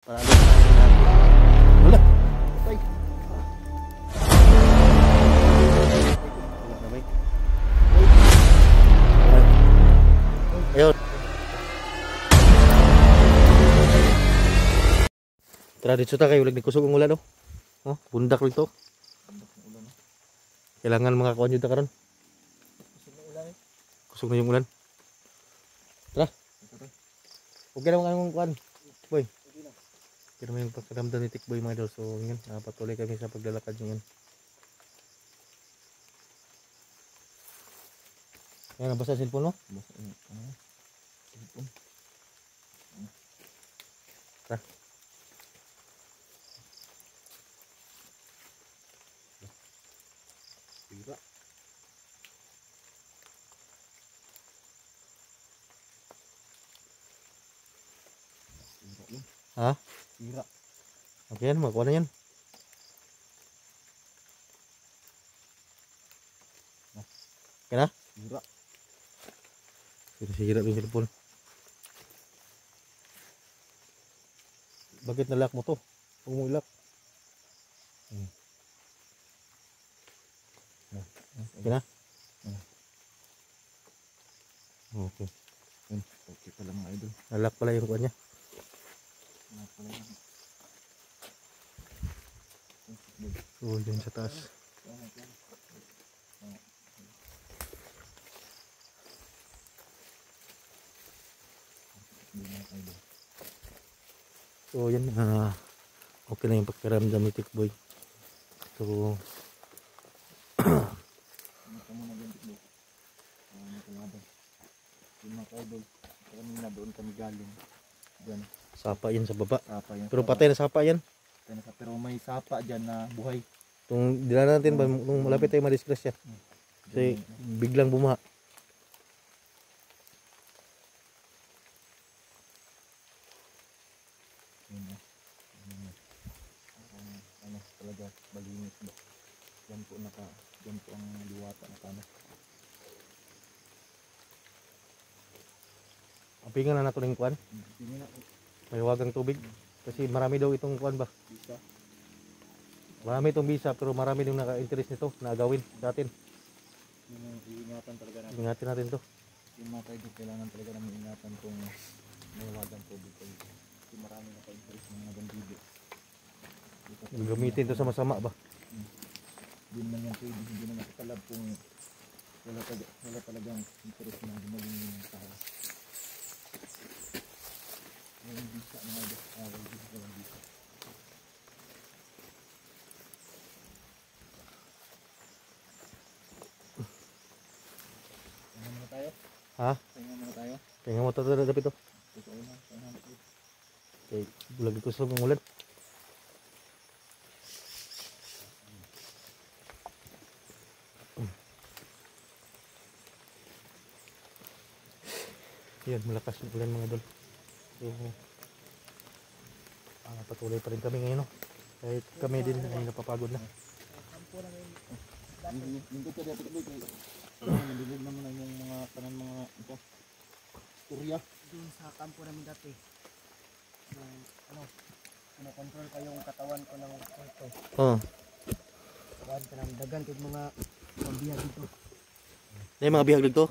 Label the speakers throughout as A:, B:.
A: Para wala. Patay. Wala na may. Ayun. Tara dito ta kayo lig kusog ang ulan oh. Oh, bundak rin to. Kailangan mga kuan yun ta karon. Kusog na yung ulan. Tara. Okay na ang kuan. Boy. Pero may pakiramdam ni Tikboy mga idol. So yun, patuloy kami sa paglalakad yun. Ayan, nabasa cellphone no? Cellphone. Tara. Sira. Sira yun. Ha? Sira. Okay yan, magkuha na yan. Okay na? Sira. Sira yung cellphone. Bakit nalak mo to? Huwag mo ilak. Okay na? Okay. Okay pala mga idol. Nalak pala yung kuha niya. Nalak pala yan. So dyan sa taas. So yan, okay na yung pakiramdam ni Tikboy. So doon kami galing. Diyan. Sapa yan sa baba. Sapa yan. Pero patay na sapa yan. Pero may sapa dyan na buhay. Itong dinala natin ba, kung malapit tayo madisgrasya. Kasi biglang bumaha. Ano talaga malinis ba? Diyan po ang liwata na paano. Apingan na nato ng kuan. May wagang tubig. Kasi marami daw itong kuan ba? Bisa. Marami itong bisa pero marami din naka-interest nito na agawin sa atin. Iingatan talaga natin. Ingatan natin to. Yung mga tayo kailangan talaga namin ingatan kung may wagang tubig. Kasi marami naka-interest ng mga bandido. Gamitin to sa masama ba? Hindi naman yan pwede. Hindi naman kakalab kung wala talagang interest na gumaling yung tao. Walang bisa mga idol. Walang bisa. Tingnan muna tayo. Ha? Tingnan muna tayo. Tingnan mo tayo dapat ito. Okay, bulag ito sa mga ulan. Yan, malakas yung ulan mga idol. So, patuloy pa rin kami ngayon, no? Kahit kami din ay napapagod na. Nalilig naman na yung mga kanan mga ito. Turya. Doon sa kampo namin dati. Kinokontrol pa yung katawan ko ng ito. Oo. Kawad ka ng dagan kaya mga bihag dito. May mga bihag dito?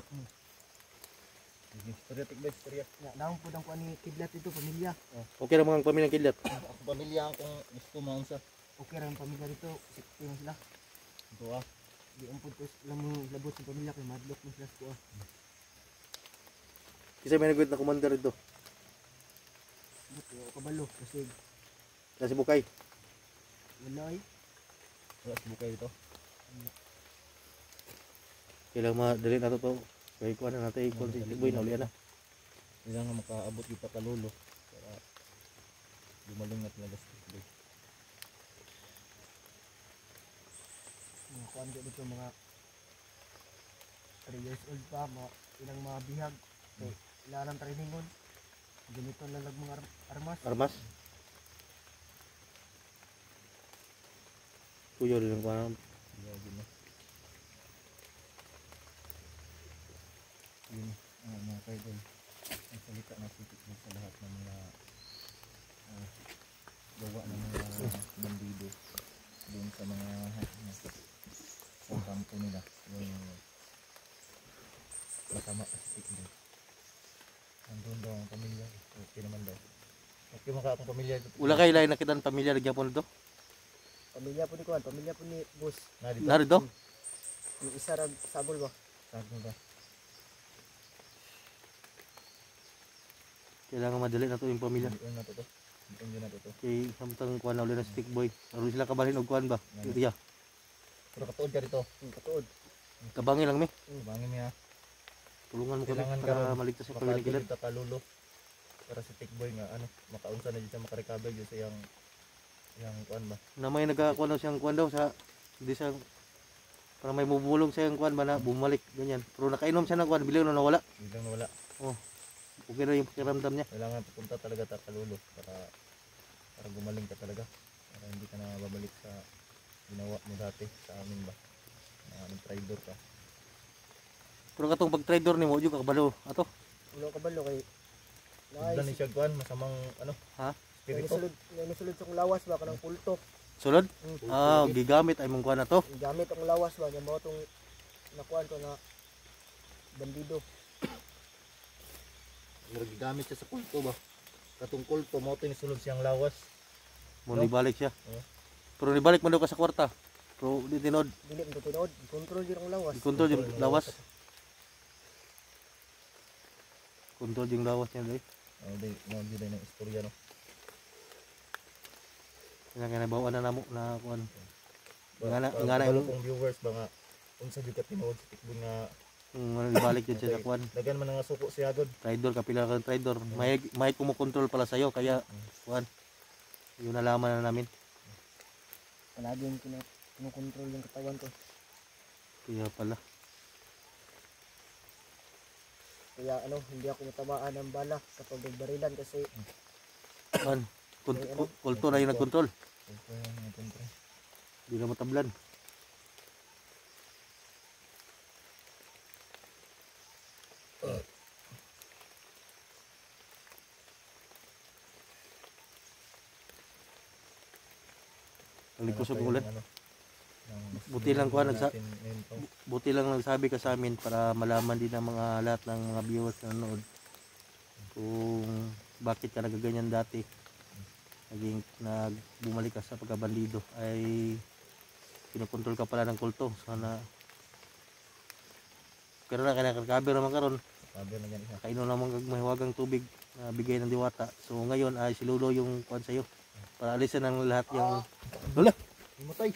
A: Istorya tikba, istorya. Naong po ang kuha ni Kidlat ito, pamilya. Okay lang mga pamilya ng Kidlat? Ako pamilya kung gusto maunsa. Okay lang pamilya dito, sikti mo sila. Ito di umpod ko lang labot sa pamilya kay madlock mo sila ko. Kasi may nagwit na commander dito. Buti ako kabalo kasi nasa Bukay. Wala eh. Wala sa Bukay dito. Kailang madali na to. Kaya ikuha na natin ikon si Tikboy na ulian na. Kailangan makaabot yung patalulo para gumaling na talaga si Tikboy. Mga kuhan dito mga 3 years old pa, ilang mga bihag. Ilang trainingon. Ganito lalag mga armas. Armas? Kuyo rin ang parang. Yun, mga kaidol, ang salita na sitik sa lahat ng mga
B: gawa ng mga bandido doon sa mga sa kampo nila. Yung masama sa stick doon. Nandun daw ang pamilya. Okay naman daw. Okay maka akong pamilya.
A: Wala kayo lain nakita ng pamilya nagyapon dito?
C: Pamilya po ni Kuan, pamilya po ni Boss.
A: Narito?
C: Yung isa rag sagol ba?
B: Sagol ba?
A: Kailangan madali na to yung pamilya.
B: Yun na to to. Yun na to to.
A: Kay samtang kuan na uli ng stick boy. Aron sila kabalhin og kuan ba? Iriya.
B: Pero katuod ka dito.
C: Katuod.
A: Kabangin lang mi.
B: Bangin niya.
A: Tulungan mo kami
B: Kailangan
A: para
B: karon
A: maligtas sa pagkikilat.
B: makadulita kalulo. Para si Tikboy nga ano, makaunsa na dito siya makarecover dito sa yang kuan ba.
A: Na may nagakuan daw siyang kuan daw sa di sa para may bubulong sa kuan ba na bumalik ganyan. Pero nakainom siya ng kuan biglang nawala.
B: Biglang nawala.
A: Oh. Okay na yung pakiramdam niya.
B: Kailangan pupunta talaga ta kalulo para gumaling ka talaga. Para hindi ka na babalik sa ginawa mo dati sa amin ba. Na traitor ka.
A: Pero katong pag-trader nimo jud ka kabalo ato.
C: Ulo ka balo kay
B: Nice. Ni siya kuan masamang ano?
A: Ha?
B: Spirito.
C: Nisulod sa lawas ba kanang pulto.
A: Sulod? Ah, gigamit ay mong kuan na to.
C: Gamit ang lawas ba nya mo tong nakuan ko na bandido.
B: Gigamit siya sa kulto ba? Katong kulto mo to sulod siyang lawas.
A: Mo nibalik siya.
B: Oh.
A: Pero nibalik man daw ka sa kwarta. Pero di tinod.
C: Dili mo tinod, control jud ang lawas.
A: Kontrol yung lawas. Kontrol yung lawas niya dai.
B: Di mo gyud na istorya no.
A: Kaya bawaan na namo na kuan.
B: Nga na yung viewers ba nga unsa jud ka tinuod sa tikbon nga
A: ibalik yun siya sa kuan.
B: dagan man nga suko siya gud.
A: Trader kapila kang trader. May kumukontrol pala sa iyo kaya kuan. Yun nalaman na namin.
C: Palagi yung kinukontrol yung katawan ko.
A: Kaya pala.
C: Kaya ano, hindi ako matamaan ng bala kapag nagbarilan kasi
A: Man, kulto na yung nagkontrol.
B: Kulto yung nagkontrol.
A: Hindi na matablan. Ang likusog ng ulan. Buti lang kuha buti lang nagsabi ka sa amin para malaman din ng mga lahat ng mga viewers na nanonood kung bakit ka nagaganyan dati. Naging bumalik ka sa pagkabandido ay kinokontrol ka pala ng kulto. Sana pero na kinaka-cover naman karon.
B: Cover na yan isa.
A: Kainom naman kag mahiwagang tubig na bigay ng diwata. So ngayon ay si Lolo yung kuan sa iyo para alisan ang lahat yung Lola.
B: Himatay.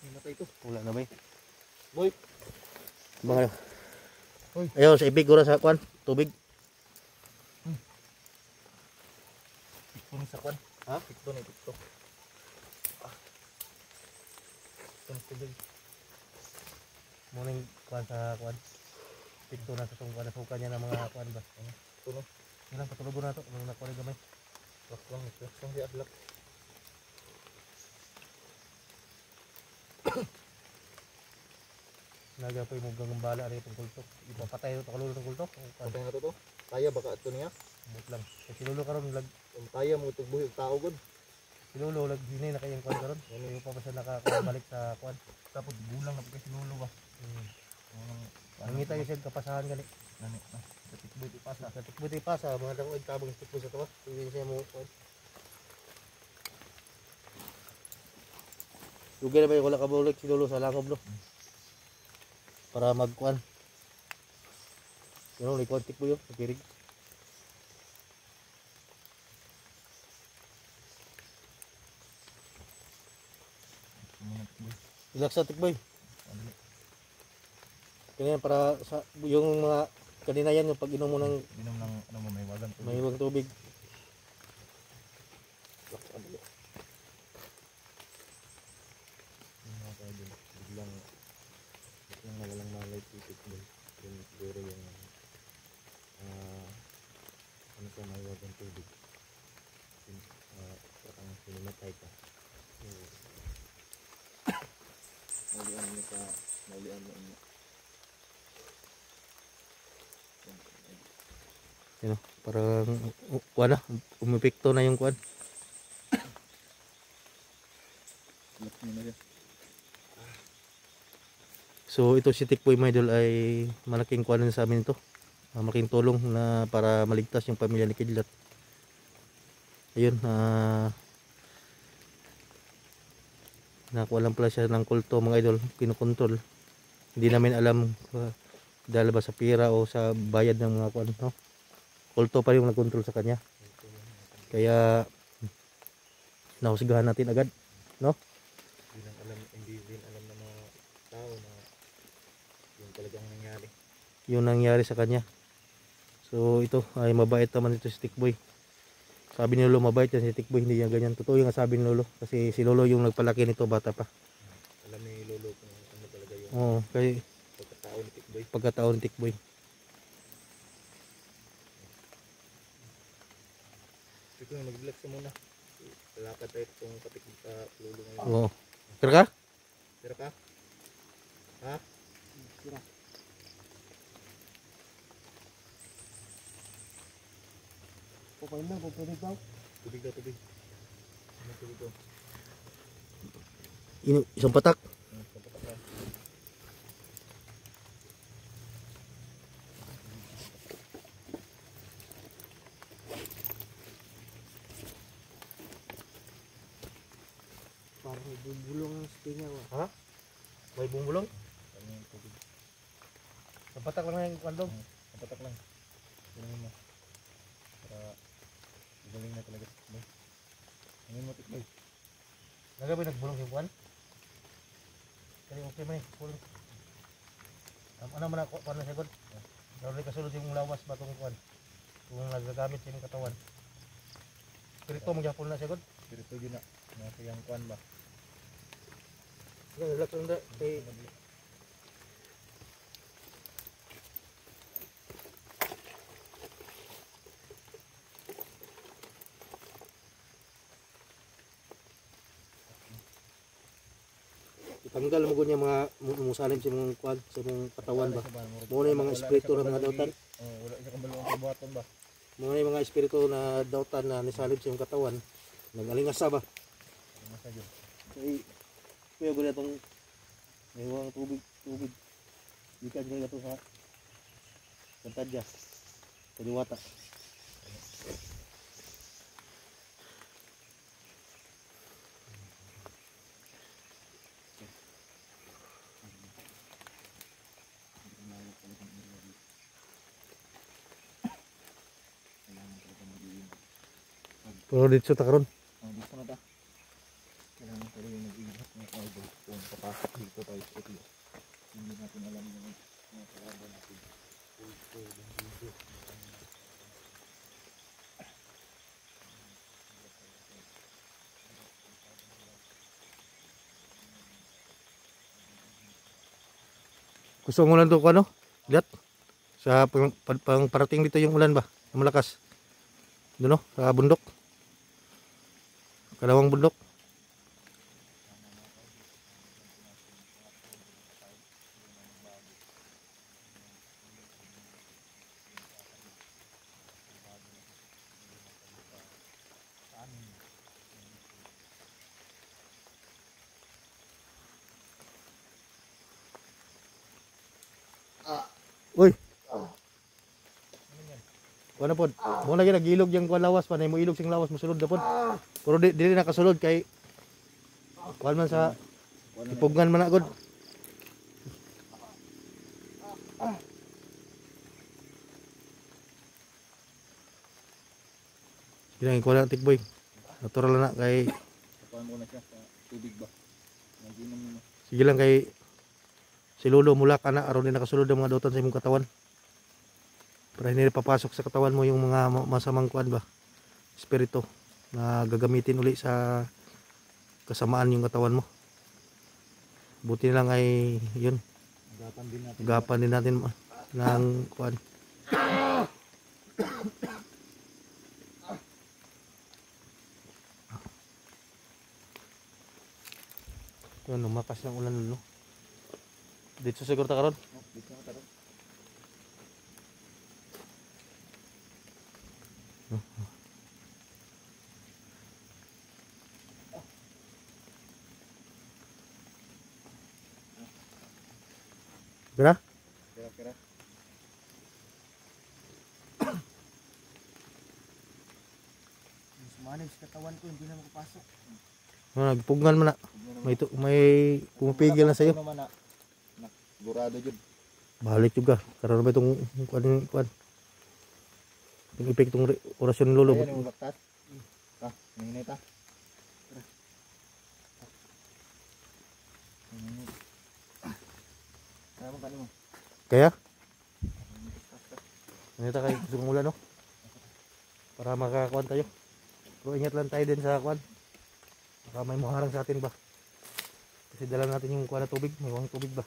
B: Himatay to.
A: Wala na ba?
B: Boy.
A: Mga ayaw sa ibig ko sa kuan tubig.
B: Tikton sa kwan.
A: Ha?
B: Tikton ni tiktok. Tikton tubig.
A: Morning kuan sa kuan. Tikto na sa sungkan na suka niya ng mga kuan ba.
B: Tuno.
A: Ilang patulugon na to nung nakuha gamay.
B: Lak lang di adlak.
A: Nagapoy mo gambala rin itong kulto. Ipapatay ito kalulo ng kulto.
B: Patay na to. Kaya baka ito niya.
A: Mut lang. Kasi Lolo karon
B: Kung kaya mo tugbuhi og tao gud.
A: si Lolo hinay na kayang kuan karon. Ayaw pa ba siya nakabalik sa kuan.
B: Tapos gulang na pagka sinulo ba.
A: Nangita yung siya kapasahan gani.
B: Nani na. Tikboy ti pasa.
A: Sa tikbuti pa sa mga dako tabang tikbuti sa tawa. Hindi siya mo kuan. Lugay na ba yung wala kabulik si Lolo sa langob no? Para magkuan. Yun ang likuan tikbo yun. Nakirig. Relax sa tikboy. Kaya para sa yung mga kanina yan yung pag inom mo ng
B: Inom ng ano mo may wagang tubig.
A: mahiwag tubig.
B: Biglang nawalang malay si Tikboy. Yun siguro yung ano sa may wagang tubig. Parang sinimatay ka. Naulian mo ka. Naulian mo inyo.
A: Sino? Parang kuan na, umepekto na yung kuan.
B: Laki na siya.
A: So ito si Tikboy mga idol ay malaking kuan sa amin ito. Malaking tulong na para maligtas yung pamilya ni Kidlat. Ayun, nakuha lang pala siya ng kulto mga idol, kinukontrol. Hindi namin alam dahil ba sa pira o sa bayad ng mga kuan, no? Kulto pa rin yung nagkontrol sa kanya. Kaya nahusgahan natin agad, no?
B: Hindi din alam ng mga tao na yung talagang nangyari.
A: Yung nangyari sa kanya. So ito ay mabait naman ito si Tikboy. Sabi ni Lolo mabait yan si Tikboy, hindi yan ganyan. Totoo yung sabi ni Lolo kasi si Lolo yung nagpalaki nito bata pa.
B: Alam ni Lolo kung ano talaga yung
A: Oo, kay
B: pagkatao ni Tikboy.
A: pagkatao ni Tikboy.
B: Ito yung mag-relax ka muna. Lalakad tayo itong Lolo ngayon.
A: Oo. Kira ka?
B: Tira ka? Ha?
C: Tira. Okay na, kung pwede daw.
B: Tubig daw, tubig. Ano tubig daw?
A: Isang patak.
B: Papatak ka.
C: Parang may bubulong ang stinga ko.
A: Ha? May bumulong?
B: Ano yung tubig?
A: Isang patak lang yung kandong.
B: Papatak lang. Tingnan mo. Para galing na talaga si Tikboy. Tingnan mo Tikboy.
A: Nagabi nagbulong yung kuan? Kaya okay man eh. Bulong. Ano man ako, paano siya god? Dapat kasulod yung lawas ba itong kuan? Kung nagagamit siya ng katawan. Spirito mo gyapon na siya god?
B: Pero ito yun na. Nasa yung kuan ba?
A: Relax lang da. Kay tanggal mo niya mga musalin sa mga kuan sa mga katawan ba. Muna yung mga espiritu ng mga dautan.
B: Wala siya kabalong ang buhaton ba?
A: Muna yung mga espiritu na dautan na nisalib sa yung katawan. Nag-alingasa ba?
B: Ano sa yun?
A: Kuya gula itong may huwang tubig. Ikan nila ito sa Kantadya. Sa Diwata. Pero dito ta karon.
B: Dito na ta. Kailangan tayo yung nag-iingat ng idol kung papasok dito tayo sa ito. Hindi natin alam yung mga kalaban natin.
A: Gusto mo lang ito ano? Gat? Sa pang parating dito yung ulan ba? Yung malakas. Doon no? Sa bundok. Kalawang bundok. Uy. Kuan pod. Mo lagi nagilog yang kuan lawas pa mo ilog sing lawas mosulod na pod. Pero dili nakasulod kay kuan man sa ipugngan man na gud. Ginang kuan na Tikboy. Natural na kay
B: Kuhaan mo na siya sa tubig ba? Naginom mo na.
A: sige lang kay si Lolo mula ka na aron din nakasulod ang mga dautan sa imong katawan. Para hindi papasok sa katawan mo yung mga masamang kuan ba? Espiritu na gagamitin uli sa kasamaan yung katawan mo. Buti na lang ay yun.
B: Gapan din natin.
A: Gapan din natin ng kuan. Yun, lumakas ng ulan Lolo. Dito siguro ta karon.
B: Dito na taro.
A: Kira?
B: Kira-kira.
C: Mas manage katawan ko, hindi na makapasok.
A: Nagpugngan man na. May pumipigil na sa'yo.
B: Naman na. Sigurado yun.
A: Balik juga. Karoon ba itong kuan? Yung epektong orasyon lolo.
B: Ayan yung baktas. Mahinay ta. Kaya mo kanimo.
A: Kaya? Nanita kayo gusto mong ulan, no? Para makakuan tayo. Pero ingat lang tayo din sa kuan. Baka may muharang sa atin ba? Kasi dala natin yung kuan na tubig. May uwang tubig ba?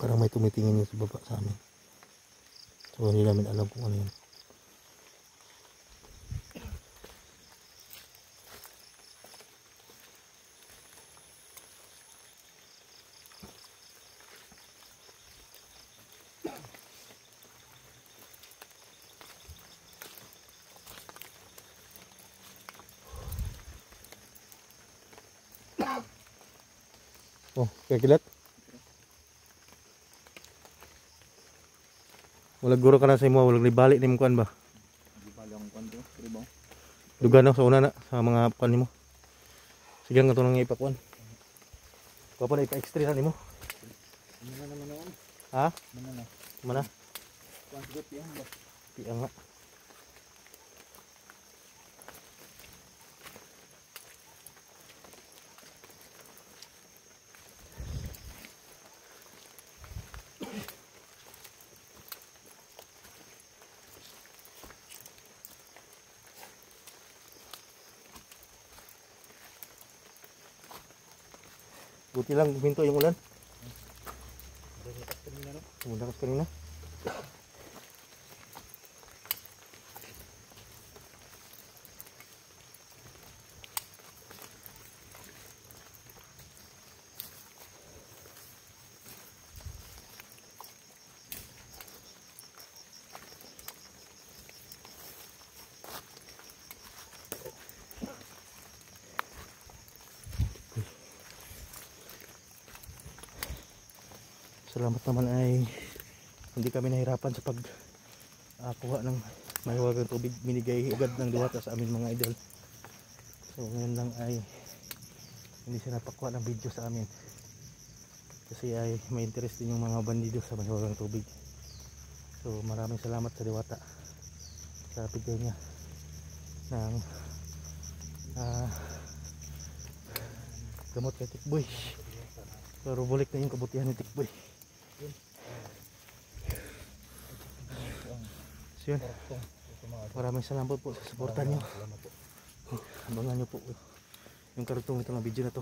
A: Parang may tumitingin yun sa baba sa amin. So hindi namin alam kung ano yun. Oh, kakilat? Walang guro ka na sa imo, walang libalik ni mo kuan ba?
B: Di ba lang kanto? Ribaw.
A: Duga no sa una na sa mga kuan nimo. Sige nga to nang ipakuan. Papa na ipa-extra na nimo.
C: Ano naman ako?
A: Ha?
C: Ano na?
A: Mana?
C: Kuhan sigot yan ba?
A: Piang nga. Buti lang huminto yung ulan.
C: Lakas kanina, no?
A: Umulan kasi kanina. Salamat naman ay hindi kami nahirapan sa pagkuha ng mahiwagang tubig. Binigay agad ng diwata sa amin mga idol. So ngayon lang ay hindi siya napakuha ng video sa amin. Kasi ay may interest din yung mga bandido sa mahiwagang tubig. So maraming salamat sa diwata sa bigay niya ng gamot kay Tikboy. Pero bulik na yung kabutihan ni Tikboy. So yun, maraming salamat po sa suporta nyo. Abangan nyo po yung karugtong nito ng video na to.